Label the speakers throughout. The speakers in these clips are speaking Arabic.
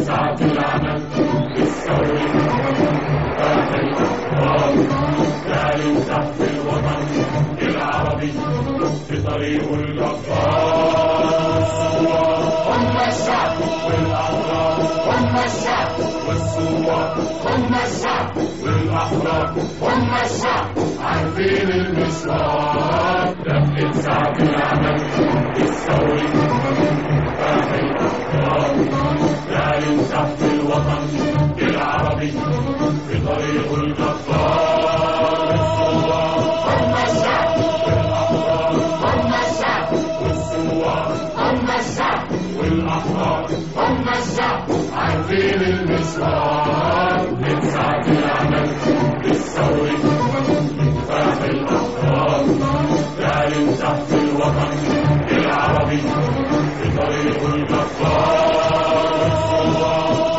Speaker 1: ساعة العمل الثوري آخر الأفكار تعلن تحت الوطن العربي في طريق الجبار. هم الشعب والأحرار، هم الشعب والثوار، هم الشعب والأحرار، هم الشعب عارفين المشوار. دقة ساعة العمل الثوري آخر الأفكار تعلن تحت الوطن العربي في طريق الجبار. هم الشعب والأحرار، هم الشعب والثوار، هم الشعب والأحرار، هم الشعب عارفين المشوار. من ساعة العمل الثوري كفاح الأحرار تعلن تحت الوطن العربي في طريق الجبار.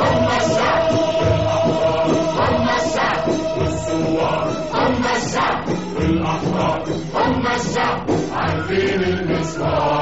Speaker 1: هم الشعب والأحرار، هم الشعب والثوار، هم الشعب والأحرار، هم الشعب عارفين المشوار.